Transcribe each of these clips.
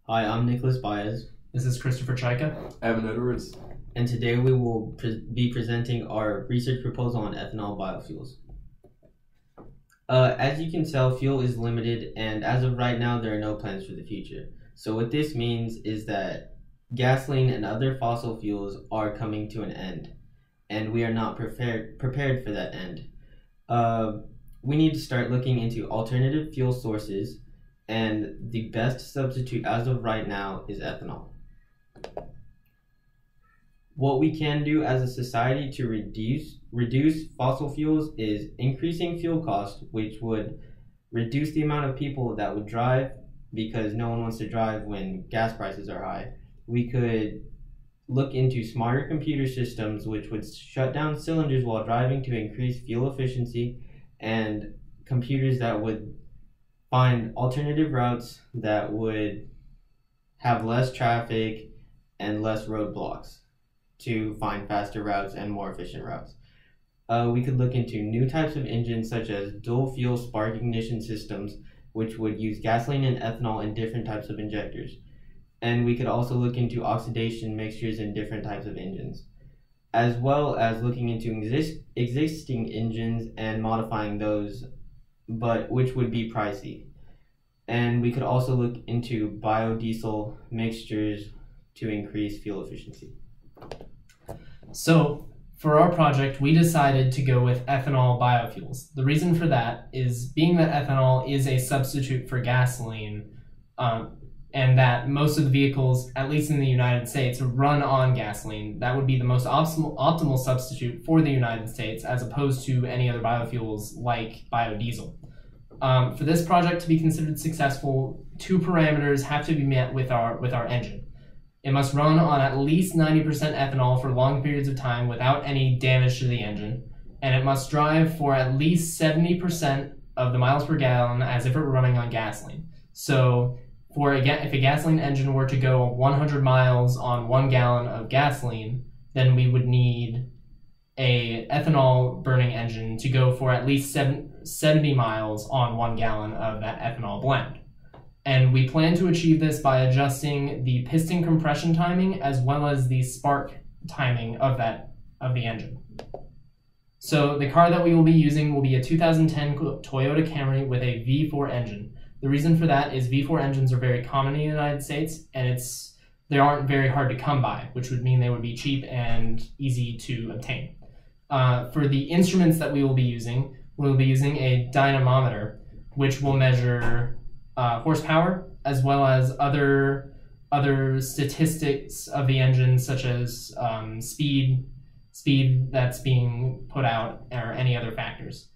Hi, I'm Nicholas Baez, This is Christopher Chaika. Evan Edwards. and today we will be presenting our research proposal on ethanol biofuels. As you can tell, fuel is limited, and as of right now, there are no plans for the future. So what this means is that gasoline and other fossil fuels are coming to an end, and we are not prepared for that end. We need to start looking into alternative fuel sources, and the best substitute as of right now is ethanol. What we can do as a society to reduce fossil fuels is increasing fuel cost, which would reduce the amount of people that would drive because no one wants to drive when gas prices are high. We could look into smarter computer systems which would shut down cylinders while driving to increase fuel efficiency, and computers that would find alternative routes that would have less traffic and less roadblocks to find faster routes and more efficient routes. We could look into new types of engines such as dual fuel spark ignition systems, which would use gasoline and ethanol in different types of injectors. And we could also look into oxidation mixtures in different types of engines, as well as looking into existing engines and modifying those, but which would be pricey. And we could also look into biodiesel mixtures to increase fuel efficiency. So, for our project, we decided to go with ethanol biofuels. The reason for that is being that ethanol is a substitute for gasoline, and that most of the vehicles, at least in the United States, run on gasoline. That would be the most optimal substitute for the United States as opposed to any other biofuels like biodiesel. For this project to be considered successful, two parameters have to be met with our engine. It must run on at least 90% ethanol for long periods of time without any damage to the engine, and it must drive for at least 70% of the miles per gallon as if it were running on gasoline. So, if a gasoline engine were to go 100 miles on 1 gallon of gasoline, then we would need a ethanol burning engine to go for at least 70 miles on 1 gallon of that ethanol blend. And we plan to achieve this by adjusting the piston compression timing as well as the spark timing of the engine. So the car that we will be using will be a 2010 Toyota Camry with a V4 engine. The reason for that is V4 engines are very common in the United States, and they aren't very hard to come by, which would mean they would be cheap and easy to obtain. For the instruments that we will be using a dynamometer, which will measure horsepower, as well as other statistics of the engine, such as speed that's being put out, or any other factors.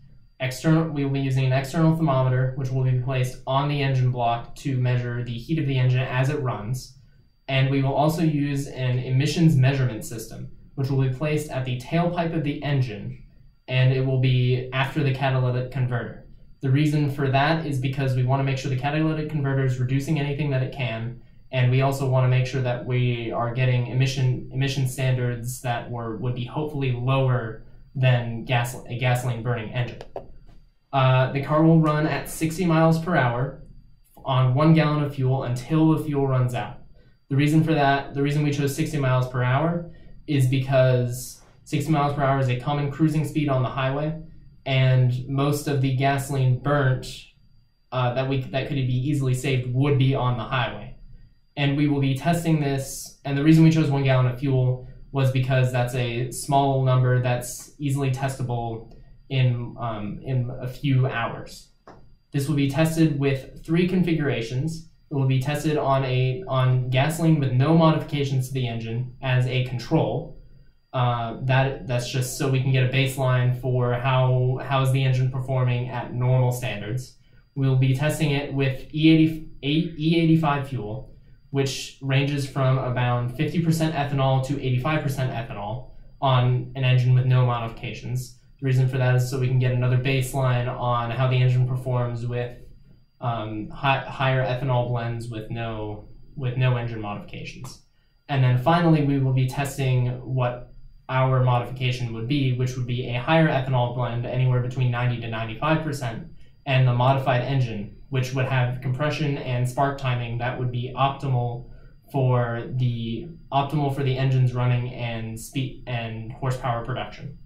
We will be using an external thermometer, which will be placed on the engine block to measure the heat of the engine as it runs. And we will also use an emissions measurement system, which will be placed at the tailpipe of the engine, and it will be after the catalytic converter. The reason for that is because we want to make sure the catalytic converter is reducing anything that it can, and we also want to make sure that we are getting emission standards that would be hopefully lower than a gasoline burning engine. The car will run at 60 miles per hour on 1 gallon of fuel until the fuel runs out. The reason we chose 60 miles per hour is because 60 miles per hour is a common cruising speed on the highway, and most of the gasoline burnt that could be easily saved would be on the highway. And we will be testing this, and the reason we chose 1 gallon of fuel was because that's a small number that's easily testable in a few hours. This will be tested with 3 configurations. It will be tested on gasoline with no modifications to the engine as a control. That's just so we can get a baseline for how is the engine performing at normal standards. We'll be testing it with E85 fuel, which ranges from about 50% ethanol to 85% ethanol on an engine with no modifications. The reason for that is so we can get another baseline on how the engine performs with higher ethanol blends with no engine modifications. And then finally, we will be testing what our modification would be, which would be a higher ethanol blend, anywhere between 90 to 95%, and the modified engine, which would have compression and spark timing that would be optimal for the engines running and speed and horsepower production.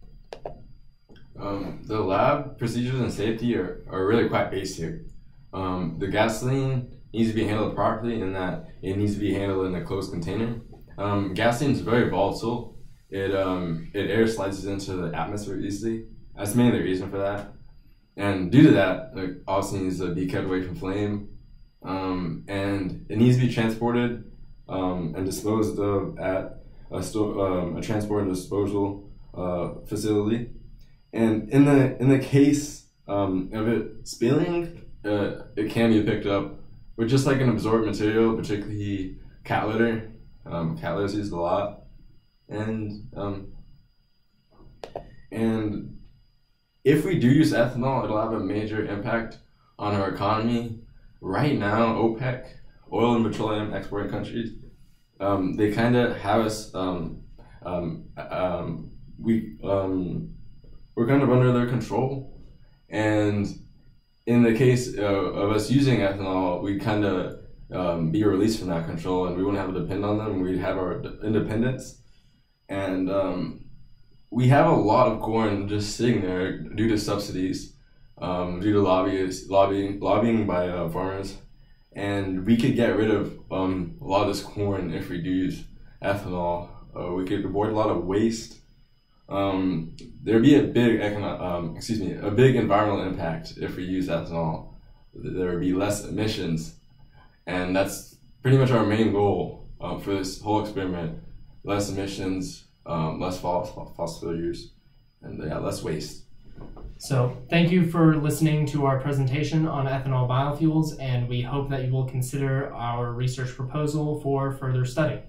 The lab procedures and safety are really quite basic. The gasoline needs to be handled properly in that it needs to be handled in a closed container. Gasoline is very volatile. It air slides into the atmosphere easily. That's mainly the reason for that. And due to that, it also needs to be kept away from flame. And it needs to be transported and disposed of at a transport and disposal facility. And in the case of it spilling, it can be picked up with just like an absorbent material, particularly cat litter. Cat litter is used a lot, and if we do use ethanol, it'll have a major impact on our economy. Right now, OPEC, oil and petroleum exporting countries, they kind of have us. We're kind of under their control, and in the case of us using ethanol, we kind of be released from that control, and we wouldn't have to depend on them. We'd have our independence, and we have a lot of corn just sitting there due to subsidies, due to lobbying by farmers, and we could get rid of a lot of this corn if we do use ethanol. We could avoid a lot of waste. There'd be a big a big environmental impact if we use ethanol. There would be less emissions, and that's pretty much our main goal for this whole experiment: less emissions, less fossil use, and less waste. So thank you for listening to our presentation on ethanol biofuels, and we hope that you will consider our research proposal for further study.